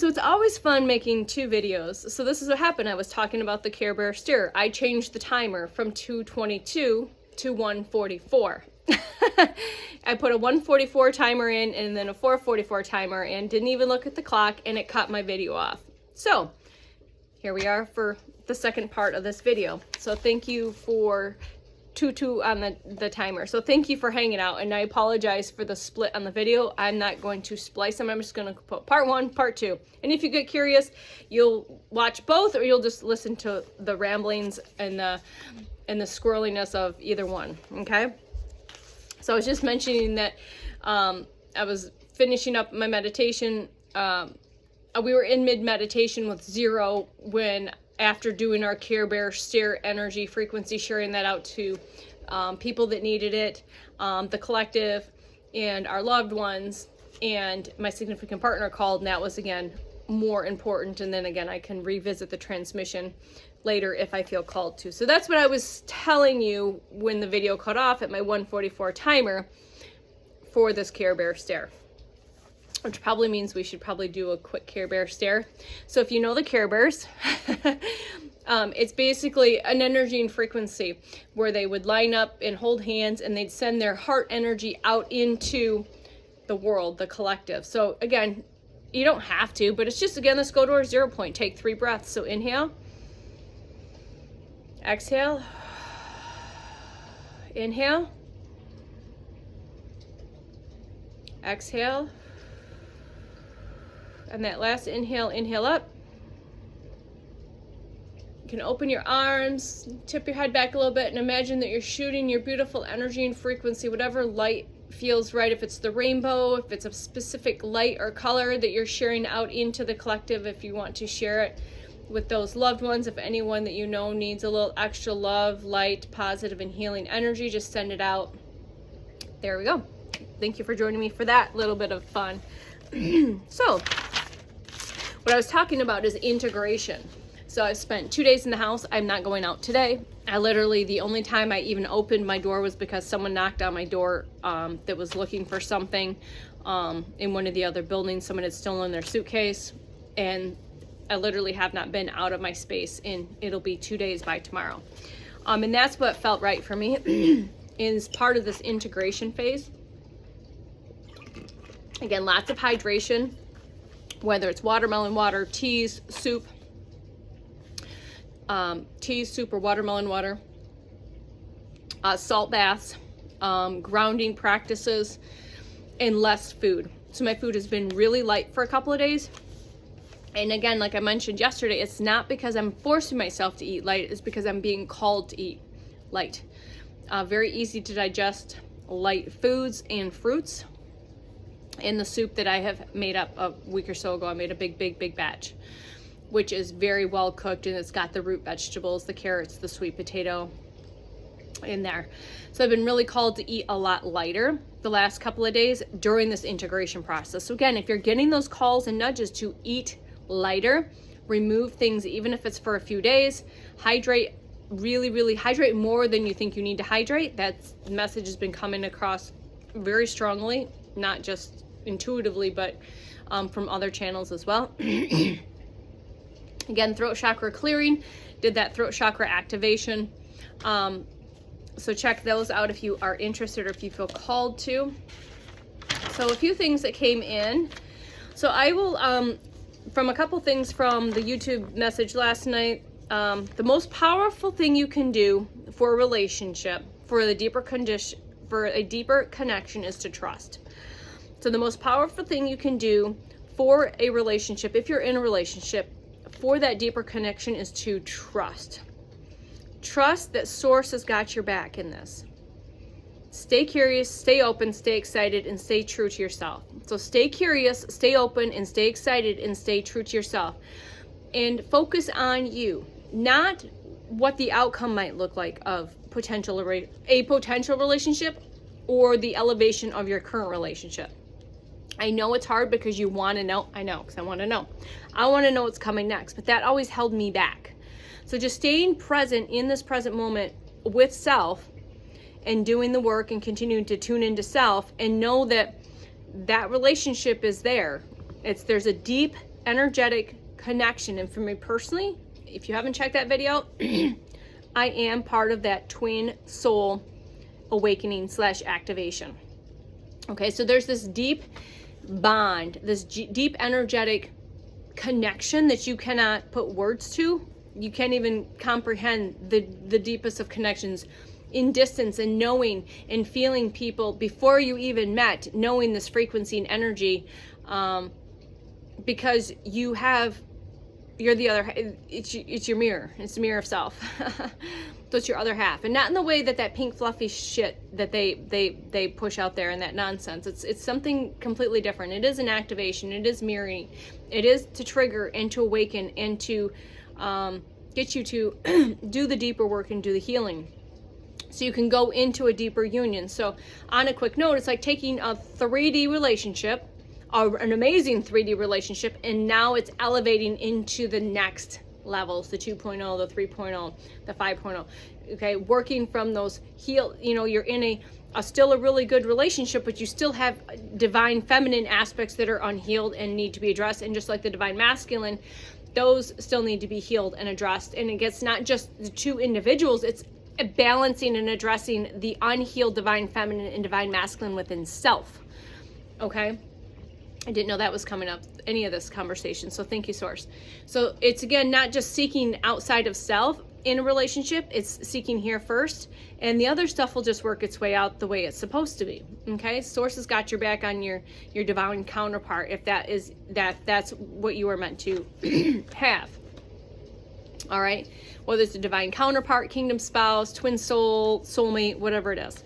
So it's always fun making two videos. So this is what happened. I was talking about the Care Bear steer. I changed the timer from 2:22 to 1:44. I put a 1:44 timer in and then a 4:44 timer and didn't even look at the clock, and it cut my video off. So here we are for the second part of this video. So thank you for 2 on the timer. So thank you for hanging out, and I apologize for the split on the video. I'm not going to splice them. I'm just going to put part 1, part 2. And if you get curious, you'll watch both, or you'll just listen to the ramblings and the squirreliness of either one. Okay. So I was just mentioning that I was finishing up my meditation. We were in mid-meditation with 0 when, after doing our Care Bear steer energy frequency, sharing that out to people that needed it, the collective, and our loved ones, and my significant partner called, and that was, again, more important. And then again, I can revisit the transmission later if I feel called to. So that's what I was telling you when the video cut off at my 1:44 timer for this Care Bear stare, which probably means we should probably do a quick Care Bear stare. So if you know the Care Bears, it's basically an energy and frequency where they would line up and hold hands, and they'd send their heart energy out into the world, the collective. So again, you don't have to, but it's just, again, let's go to our 0 point. Take 3 breaths. So inhale, exhale, inhale, exhale, and that last inhale, inhale up. You can open your arms, tip your head back a little bit, and imagine that you're shooting your beautiful energy and frequency, whatever light feels right. If it's the rainbow, if it's a specific light or color that you're sharing out into the collective, if you want to share it with those loved ones, if anyone that you know needs a little extra love, light, positive, and healing energy, just send it out. There we go. Thank you for joining me for that little bit of fun. So what I was talking about is integration. So I've spent 2 days in the house. I'm not going out today. I literally, the only time I even opened my door was because someone knocked on my door that was looking for something in one of the other buildings. Someone had stolen their suitcase, and I literally have not been out of my space in, it'll be 2 days by tomorrow. And that's what felt right for me is part of this integration phase. Again, lots of hydration, whether it's watermelon water, teas, soup, or watermelon water, salt baths, grounding practices, and less food. So my food has been really light for a couple of days. And again, like I mentioned yesterday, it's not because I'm forcing myself to eat light, it's because I'm being called to eat light. Very easy to digest light foods and fruits. In the soup that I have made up a week or so ago, I made a big batch, which is very well cooked, and it's got the root vegetables, the carrots, the sweet potato in there. So I've been really called to eat a lot lighter the last couple of days during this integration process. So again, if you're getting those calls and nudges to eat lighter, remove things, even if it's for a few days, hydrate, really hydrate more than you think you need to hydrate. That message has been coming across very strongly, not just intuitively, but from other channels as well. Again, throat chakra clearing, did that throat chakra activation. So check those out if you are interested or if you feel called to. So a few things that came in. So I will, from a couple things from the YouTube message last night, the most powerful thing you can do for a relationship, for a deeper connection, is to trust. So the most powerful thing you can do for a relationship, if you're in a relationship, for that deeper connection, is to trust. Trust that Source has got your back in this. Stay curious, stay open, stay excited, and stay true to yourself. So stay curious, stay open, and stay excited, and stay true to yourself. And focus on you, not what the outcome might look like of a potential relationship or the elevation of your current relationship. I know it's hard because you want to know. I know, because I want to know. I want to know what's coming next, but that always held me back. So just staying present in this present moment with self and doing the work and continuing to tune into self and know that that relationship is there. There's a deep energetic connection. And for me personally, if you haven't checked that video, I am part of that twin soul awakening / activation. Okay, so there's this deep bond, this deep energetic connection that you cannot put words to. You can't even comprehend the deepest of connections in distance, and knowing and feeling people before you even met, knowing this frequency and energy, because you're the other, it's your mirror. It's the mirror of self. So it's your other half, and not in the way that pink fluffy shit that they push out there and that nonsense. It's something completely different. It is an activation. It is mirroring. It is to trigger and to awaken and to get you to do the deeper work and do the healing, so you can go into a deeper union. So on a quick note, it's like taking a 3D relationship, an amazing 3D relationship, and now it's elevating into the next levels, the 2.0, the 3.0, the 5.0. Okay, working from those you're in still a really good relationship, but you still have divine feminine aspects that are unhealed and need to be addressed. And just like the divine masculine, those still need to be healed and addressed. And it gets not just the two individuals, it's balancing and addressing the unhealed divine feminine and divine masculine within self. Okay, I didn't know that was coming up, any of this conversation, so thank you, Source. So it's, again, not just seeking outside of self in a relationship, it's seeking here first, and the other stuff will just work its way out the way it's supposed to be. Okay, Source has got your back on your divine counterpart, if that's what you are meant to have. All right, whether it's a divine counterpart, kingdom spouse, twin soul, soulmate, whatever it is.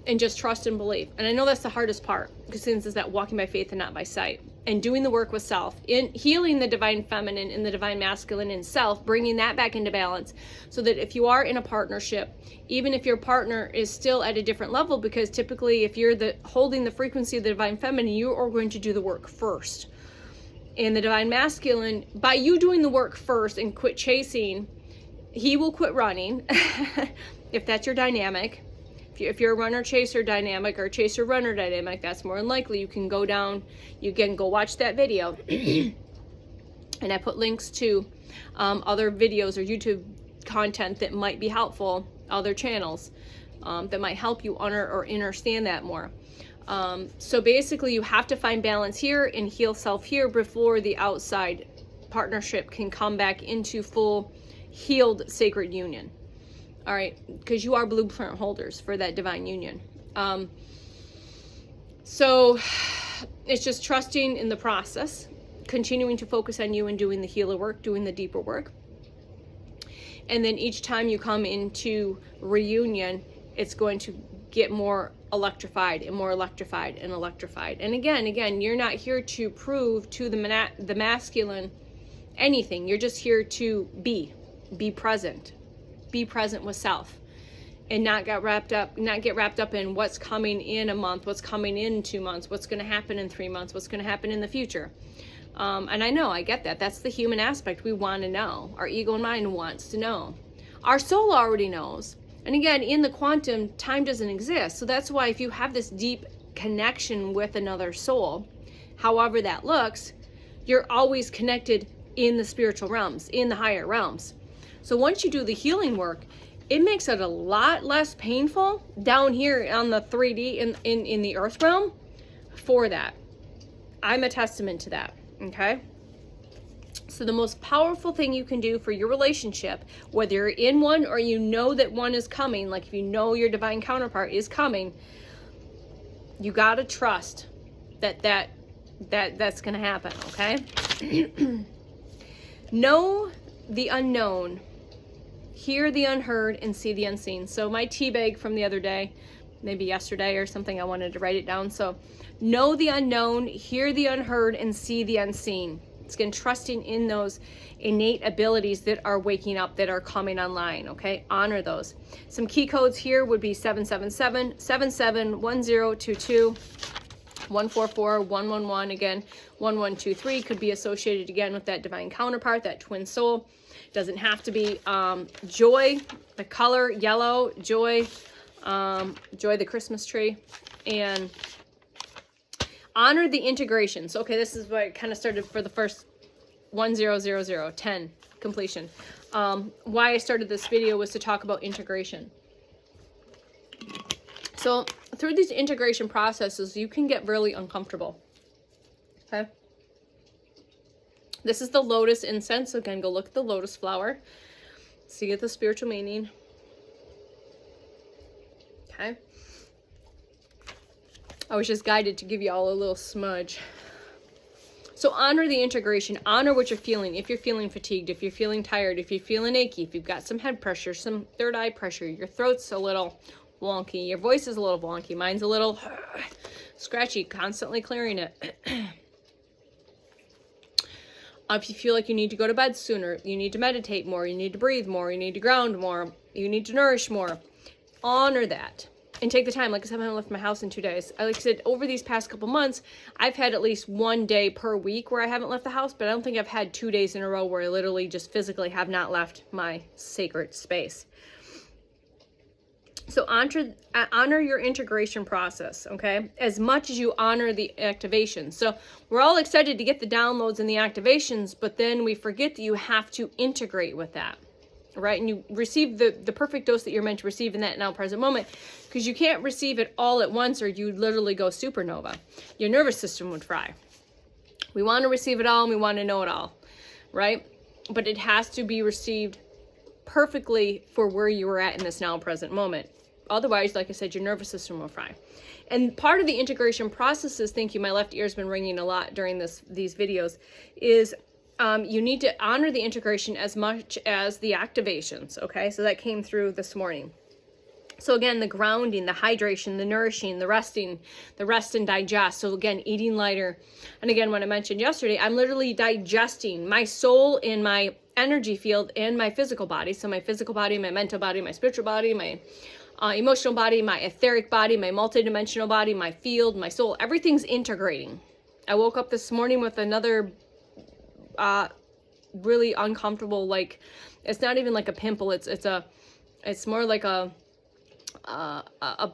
And just trust and believe. And I know that's the hardest part, because since it's that walking by faith and not by sight, and doing the work with self, in healing the divine feminine and the divine masculine in self, bringing that back into balance, so that if you are in a partnership, even if your partner is still at a different level, because typically if you're holding the frequency of the divine feminine, you are going to do the work first. And the divine masculine, by you doing the work first and quit chasing, he will quit running. If that's your dynamic. If you're a runner-chaser dynamic or chaser-runner dynamic, that's more than likely. You can go down, you can go watch that video. And I put links to other videos or YouTube content that might be helpful, other channels that might help you understand that more. So basically, you have to find balance here and heal self here before the outside partnership can come back into full healed sacred union. All right, because you are blueprint holders for that divine union. So it's just trusting in the process, continuing to focus on you and doing the healer work, doing the deeper work. And then each time you come into reunion, it's going to get more electrified and more electrified and electrified. And again, you're not here to prove to the masculine anything. You're just here to be present. Be present with self, and not get wrapped up in what's coming in a month, what's coming in 2 months, what's going to happen in 3 months, what's going to happen in the future. And I get that. That's the human aspect. We want to know. Our ego and mind wants to know. Our soul already knows. And again, in the quantum, time doesn't exist. So that's why if you have this deep connection with another soul, however that looks, you're always connected in the spiritual realms, in the higher realms. So once you do the healing work, it makes it a lot less painful down here on the 3D in the earth realm for that. I'm a testament to that, okay? So the most powerful thing you can do for your relationship, whether you're in one or you know that one is coming, like if you know your divine counterpart is coming, you got to trust that's going to happen, okay? Know the unknown. Hear the unheard and see the unseen. So my tea bag from the other day, maybe yesterday or something, I wanted to write it down. So know the unknown, hear the unheard, and see the unseen. It's again trusting in those innate abilities that are waking up, that are coming online, okay? Honor those. Some key codes here would be 777, 771022, 144, 111, again, 1123 could be associated again with that divine counterpart, that twin soul. Doesn't have to be joy, the color yellow, joy, joy the Christmas tree, and honor the integrations. Okay, this is what I kind of started for the first 1000, 10, completion. Why I started this video was to talk about integration. So through these integration processes, you can get really uncomfortable. Okay. This is the lotus incense. Again, go look at the lotus flower. See the spiritual meaning. Okay. I was just guided to give you all a little smudge. So honor the integration. Honor what you're feeling. If you're feeling fatigued, if you're feeling tired, if you're feeling achy, if you've got some head pressure, some third eye pressure, your throat's a little wonky, your voice is a little wonky, mine's a little scratchy, constantly clearing it. If you feel like you need to go to bed sooner, you need to meditate more, you need to breathe more, you need to ground more, you need to nourish more, honor that. And take the time. Like I said, I haven't left my house in 2 days. Like I said, over these past couple months, I've had at least 1 day per week where I haven't left the house, but I don't think I've had 2 days in a row where I literally just physically have not left my sacred space. So honor your integration process, okay? As much as you honor the activation. So we're all excited to get the downloads and the activations, but then we forget that you have to integrate with that, right? And you receive the perfect dose that you're meant to receive in that now present moment, because you can't receive it all at once or you'd literally go supernova. Your nervous system would fry. We want to receive it all and we want to know it all, right? But it has to be received perfectly for where you are at in this now present moment. Otherwise, like I said, your nervous system will fry. And part of the integration processes, thank you, my left ear's been ringing a lot during these videos, is you need to honor the integration as much as the activations, okay? So that came through this morning. So again, the grounding, the hydration, the nourishing, the rest and digest. So again, eating lighter. And again, when I mentioned yesterday, I'm literally digesting my soul in my energy field and my physical body. So my physical body, my mental body, my spiritual body, my emotional body, my etheric body, my multidimensional body, my field, my soul, everything's integrating. I woke up this morning with another really uncomfortable, like, it's not even like a pimple, it's more like a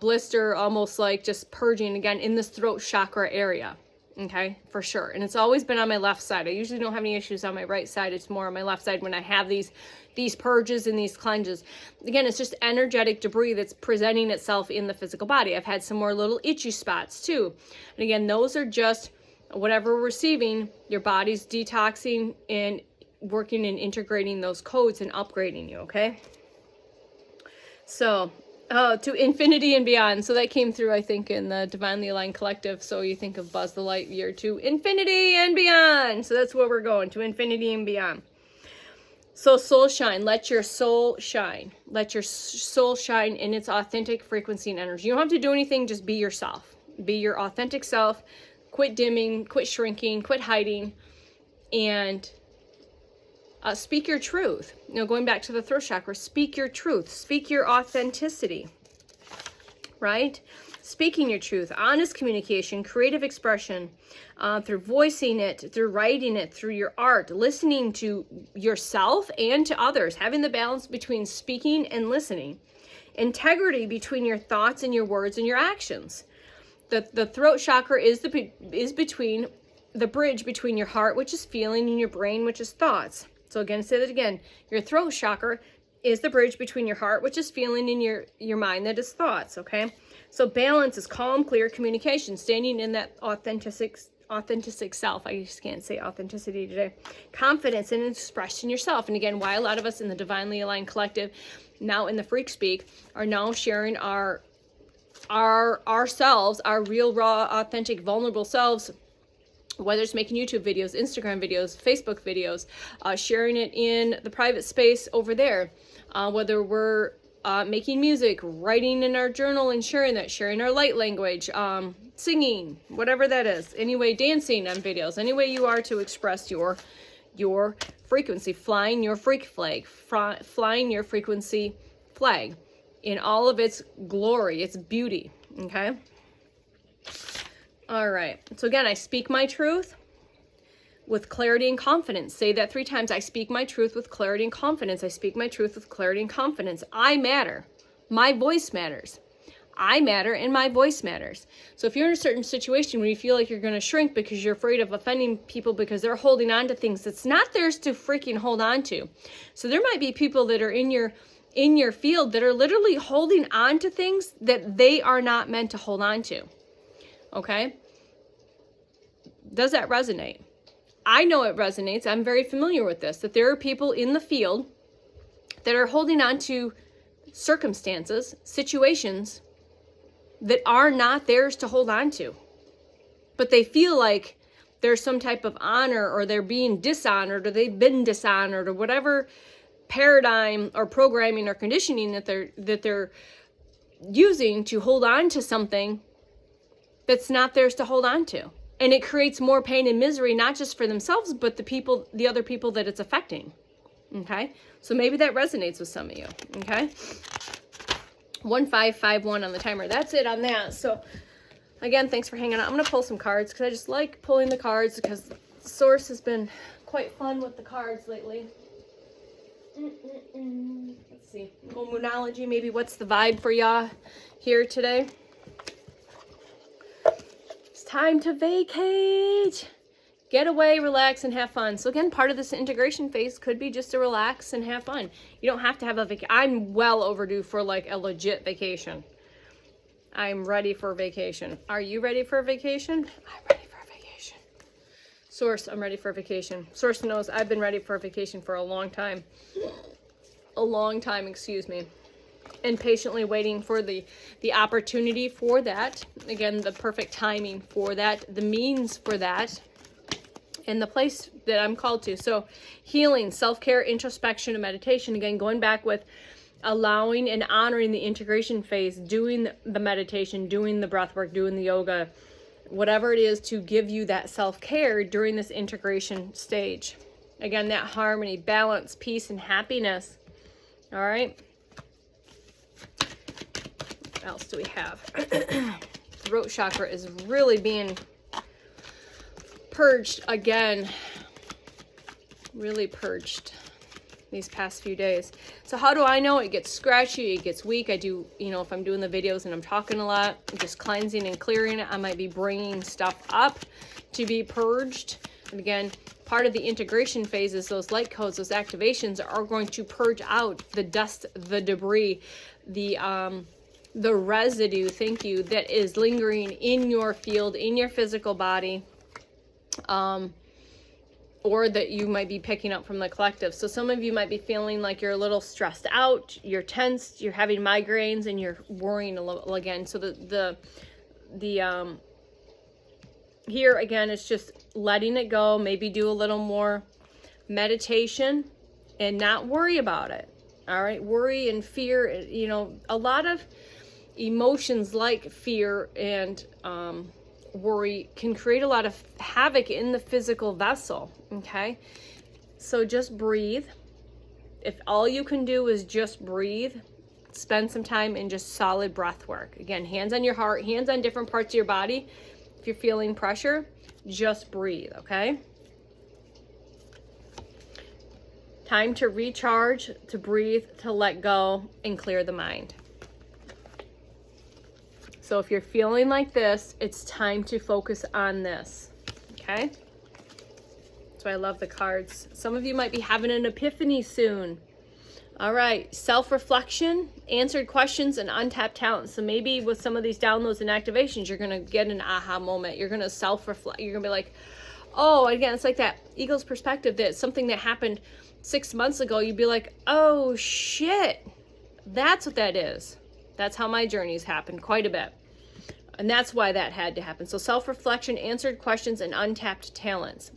blister, almost like just purging again in this throat chakra area. Okay, for sure. And it's always been on my left side. I usually don't have any issues on my right side. It's more on my left side when I have these purges and these cleanses. Again, it's just energetic debris that's presenting itself in the physical body. I've had some more little itchy spots too. And again, those are just whatever we're receiving, your body's detoxing and working and integrating those codes and upgrading you, okay? So, to infinity and beyond. So that came through, I think, in the Divinely Aligned Collective. So you think of Buzz the Lightyear, to infinity and beyond. So that's where we're going, to infinity and beyond. So soul shine. Let your soul shine. Let your soul shine in its authentic frequency and energy. You don't have to do anything. Just be yourself. Be your authentic self. Quit dimming. Quit shrinking. Quit hiding. And speak your truth. You know, going back to the throat chakra, speak your truth. Speak your authenticity, right? Speaking your truth, honest communication, creative expression, through voicing it, through writing it, through your art, listening to yourself and to others, having the balance between speaking and listening, integrity between your thoughts and your words and your actions. The throat chakra is between the bridge between your heart, which is feeling, and your brain, which is thoughts. So again, say that again. Your throat chakra is the bridge between your heart, which is feeling, and your mind, that is thoughts, okay? So balance is calm, clear communication, standing in that authentic self. I just can't say authenticity today. Confidence and expressing yourself. And again, why a lot of us in the Divinely Aligned Collective, now in the FreQSpeak, are now sharing ourselves, our real, raw, authentic, vulnerable selves, whether it's making YouTube videos, Instagram videos, Facebook videos, sharing it in the private space over there, whether we're making music, writing in our journal and sharing that, sharing our light language, singing, whatever that is, anyway, dancing on videos, any way you are to express your frequency, flying your freak flag, flying your frequency flag in all of its glory, its beauty, okay? All right, so again, I speak my truth with clarity and confidence. Say that 3 times. I speak my truth with clarity and confidence. I speak my truth with clarity and confidence. I matter. My voice matters. I matter and my voice matters. So if you're in a certain situation where you feel like you're going to shrink because you're afraid of offending people because they're holding on to things that's not theirs to freaking hold on to. So there might be people that are in your field that are literally holding on to things that they are not meant to hold on to. Okay? Does that resonate? I know it resonates. I'm very familiar with this, that there are people in the field that are holding on to circumstances, situations that are not theirs to hold on to. But they feel like there's some type of honor, or they're being dishonored, or they've been dishonored, or whatever paradigm or programming or conditioning that they're using to hold on to something that's not theirs to hold on to. And it creates more pain and misery, not just for themselves, but the other people that it's affecting. Okay? So maybe that resonates with some of you. Okay? 1551 on the timer. That's it on that. So again, thanks for hanging out. I'm going to pull some cards because I just like pulling the cards because Source has been quite fun with the cards lately. Let's see. Moonology, maybe what's the vibe for y'all here today? It's time to vacate. Get away, relax, and have fun. So again, part of this integration phase could be just to relax and have fun. You don't have to have a vacation. I'm well overdue for like a legit vacation. I'm ready for a vacation. Are you ready for a vacation? I'm ready for a vacation. Source, I'm ready for a vacation. Source knows I've been ready for a vacation for a long time. A long time, excuse me. And patiently waiting for the opportunity for that. Again, the perfect timing for that. The means for that. And the place that I'm called to. So healing, self-care, introspection, and meditation. Again, going back with allowing and honoring the integration phase, doing the meditation, doing the breath work, doing the yoga, whatever it is to give you that self-care during this integration stage. Again, that harmony, balance, peace, and happiness. All right. What else do we have? Throat chakra is really being purged again. Really purged these past few days. So how do I know? It gets scratchy, it gets weak. I do, if I'm doing the videos and I'm talking a lot, just cleansing and clearing it, I might be bringing stuff up to be purged. And again, part of the integration phases, those light codes, those activations are going to purge out the dust, the debris, the residue, thank you, that is lingering in your field, in your physical body, or that you might be picking up from the collective. So some of you might be feeling like you're a little stressed out, you're tensed, you're having migraines, and you're worrying a little again. So the here again, it's just letting it go. Maybe do a little more meditation and not worry about it. All right, worry and fear, a lot of emotions like fear and worry can create a lot of havoc in the physical vessel. Okay, so just breathe. If all you can do is just breathe, spend some time in just solid breath work. Again, hands on your heart, hands on different parts of your body. If you're feeling pressure, just breathe. Okay, time to recharge, to breathe, to let go, and clear the mind. So if you're feeling like this, it's time to focus on this, okay? That's why I love the cards. Some of you might be having an epiphany soon. All right, self-reflection, answered questions, and untapped talents. So maybe with some of these downloads and activations, you're gonna get an aha moment. You're gonna self-reflect. You're gonna be like, oh, again, it's like that eagle's perspective, that something that happened 6 months ago, you'd be like, oh shit, that's what that is. That's how my journey's happened quite a bit. And that's why that had to happen. So self-reflection, answered questions, and untapped talents.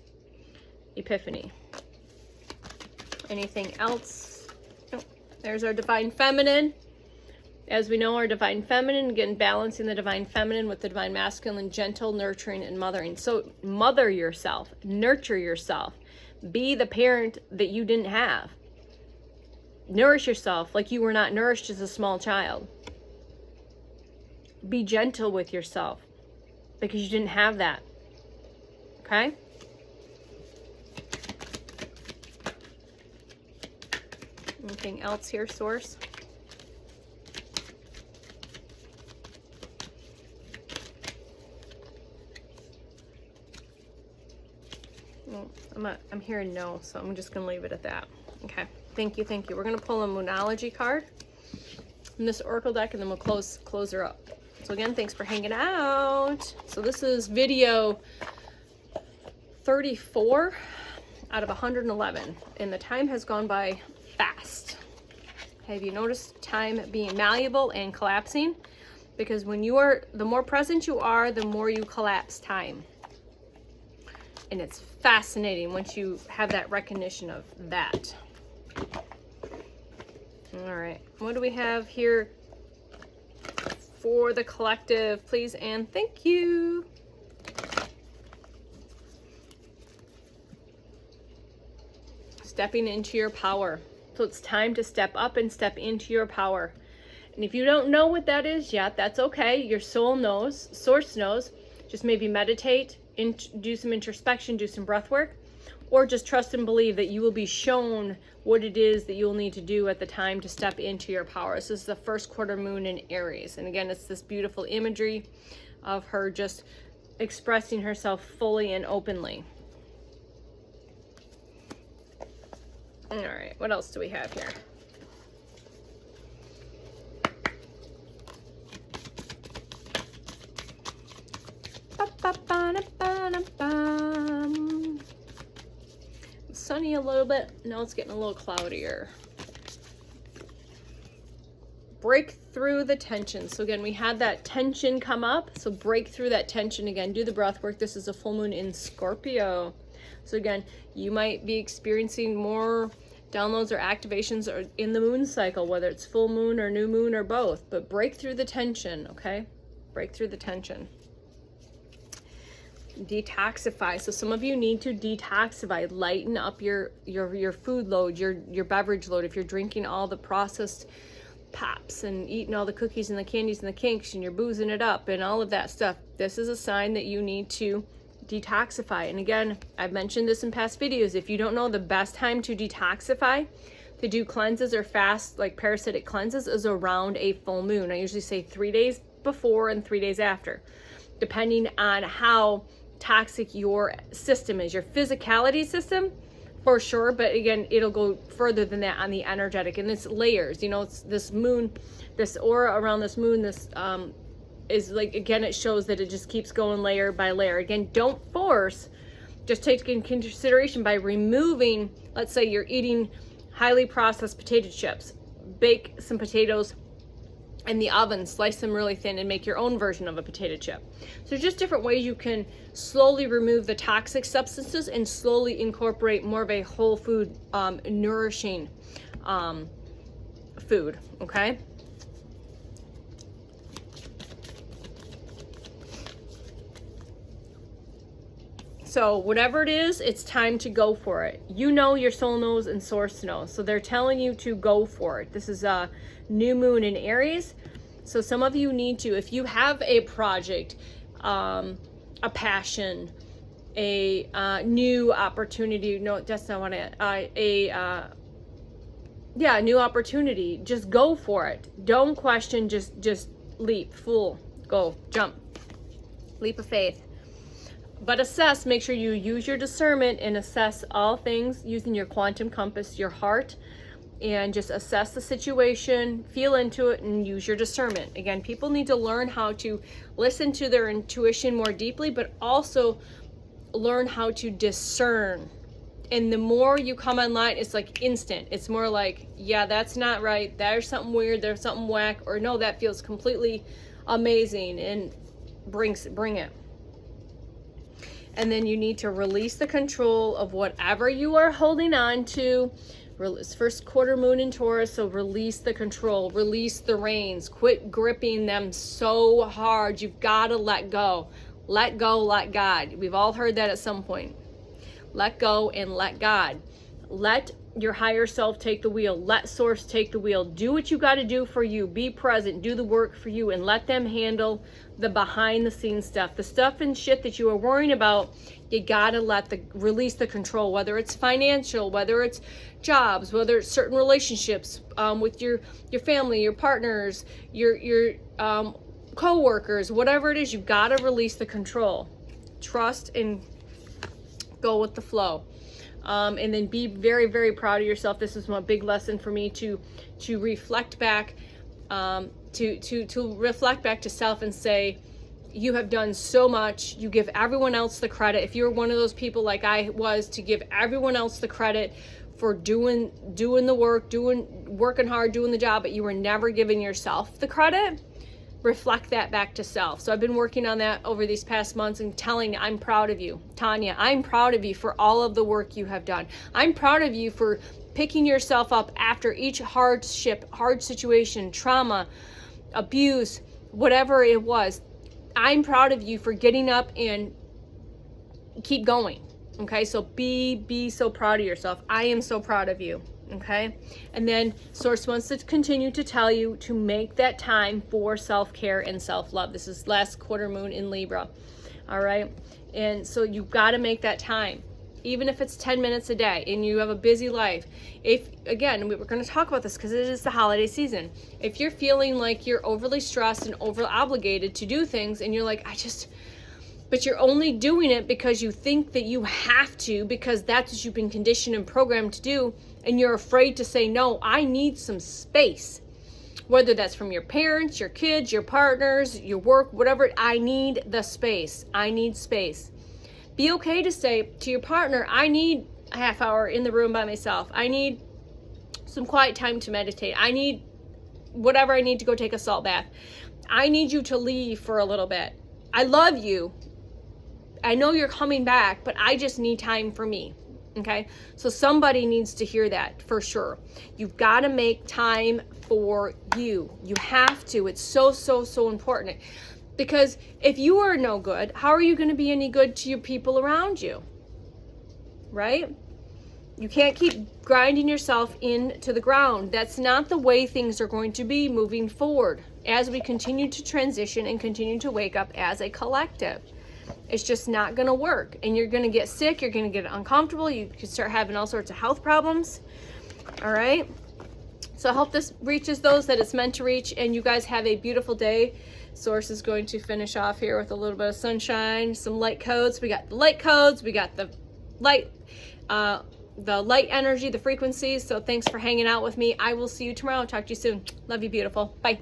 Epiphany. Anything else? Oh, there's our divine feminine. As we know, our divine feminine, again, balancing the divine feminine with the divine masculine, gentle, nurturing, and mothering. So mother yourself, nurture yourself. Be the parent that you didn't have. Nourish yourself like you were not nourished as a small child. Be gentle with yourself because you didn't have that. Okay? Anything else here, Source? I'm hearing no, so I'm just gonna leave it at that. Okay, thank you, thank you. We're gonna pull a Moonology card in this Oracle deck, and then we'll close her up. So again, thanks for hanging out. So this is video 34 out of 111, and the time has gone by fast. Have you noticed time being malleable and collapsing? Because when you are, the more present you are, the more you collapse time. And it's fascinating once you have that recognition of that. All right, what do we have here for the collective, please and thank you? Stepping into your power. So it's time to step up and step into your power. And if you don't know what that is yet, that's okay. Your soul knows, source knows. Just maybe meditate, do some introspection, do some breath work, or just trust and believe that you will be shown what it is that you'll need to do at the time to step into your power. This is the first quarter moon in Aries. And again, it's this beautiful imagery of her just expressing herself fully and openly. All right, what else do we have here? Sunny a little bit. Now it's getting a little cloudier. Break through the tension. So again, we had that tension come up. So break through that tension again. Do the breath work. This is a full moon in Scorpio. So again, you might be experiencing more downloads or activations or in the moon cycle, whether it's full moon or new moon or both. But break through the tension, okay? Break through the tension. Detoxify. So some of you need to detoxify, lighten up your food load, your beverage load. If you're drinking all the processed pops and eating all the cookies and the candies and the cakes and you're boozing it up and all of that stuff, this is a sign that you need to detoxify. And again, I've mentioned this in past videos. If you don't know, the best time to detoxify, to do cleanses or fast, like parasitic cleanses, is around a full moon. I usually say 3 days before and 3 days after, depending on how toxic your system is. Your physicality system, for sure, but again, it'll go further than that on the energetic, and it's layers. You know, it's this moon, this aura around this moon, this is like, again, it shows that it just keeps going layer by layer. Again, don't force, just take in consideration by removing, let's say you're eating highly processed potato chips, bake some potatoes in the oven, slice them really thin, and make your own version of a potato chip. So there's just different ways you can slowly remove the toxic substances and slowly incorporate more of a whole food, nourishing food, okay? So whatever it is, it's time to go for it. You know, your soul knows and source knows. So they're telling you to go for it. This is a new moon in Aries. So some of you need to, if you have a project, a passion, a new opportunity, no, that's not what new opportunity, just go for it. Don't question, just leap, fool, go, jump, leap of faith. But assess, make sure you use your discernment and assess all things using your quantum compass, your heart, and just assess the situation, feel into it, and use your discernment. Again, people need to learn how to listen to their intuition more deeply, but also learn how to discern. And the more you come online, it's like instant. It's more like, yeah, that's not right. There's something weird. There's something whack. Or no, that feels completely amazing, and bring it. And then you need to release the control of whatever you are holding on to. It's first quarter moon in Taurus, so release the control, release the reins, quit gripping them so hard. You've got to let go. Let go, let God. We've all heard that at some point. Let go and let God. Let your higher self take the wheel. Let source take the wheel. Do what you got to do for you. Be present. Do the work for you, and let them handle the behind the scenes stuff. The stuff and shit that you are worrying about, you got to release the control, whether it's financial, whether it's jobs, whether it's certain relationships with your family, your partners, your co-workers, whatever it is, you've got to release the control. Trust and Go with the flow. And then be very, very proud of yourself. This is a big lesson for me to reflect back, to reflect back to self and say, you have done so much. You give everyone else the credit. If you're one of those people like I was, to give everyone else the credit for doing the work, working hard, doing the job, but you were never giving yourself the credit, reflect that back to self. So I've been working on that over these past months and telling you, I'm proud of you. Tanya, I'm proud of you for all of the work you have done. I'm proud of you for picking yourself up after each hardship, hard situation, trauma, abuse, whatever it was. I'm proud of you for getting up and keep going. Okay, so be so proud of yourself. I am so proud of you. Okay, and then Source wants to continue to tell you to make that time for self-care and self-love. This is last quarter moon in Libra. All right, and so you've got to make that time, even if it's 10 minutes a day and you have a busy life. If, again, we're going to talk about this because it is the holiday season. If you're feeling like you're overly stressed and over obligated to do things and you're like, but you're only doing it because you think that you have to, because that's what you've been conditioned and programmed to do, and you're afraid to say, no, I need some space. Whether that's from your parents, your kids, your partners, your work, whatever, I need the space. I need space. Be okay to say to your partner, I need a half hour in the room by myself. I need some quiet time to meditate. I need whatever I need to go take a salt bath. I need you to leave for a little bit. I love you. I know you're coming back, but I just need time for me. Okay? So somebody needs to hear that for sure. You've got to make time for you. You have to. It's so, so, so important. Because if you are no good, how are you going to be any good to your people around you? Right? You can't keep grinding yourself into the ground. That's not the way things are going to be moving forward as we continue to transition and continue to wake up as a collective. It's just not going to work. And you're going to get sick. You're going to get uncomfortable. You could start having all sorts of health problems. All right? So I hope this reaches those that it's meant to reach. And you guys have a beautiful day. Source is going to finish off here with a little bit of sunshine, some light codes. We got the light codes. We got the light energy, the frequencies. So thanks for hanging out with me. I will see you tomorrow. Talk to you soon. Love you, beautiful. Bye.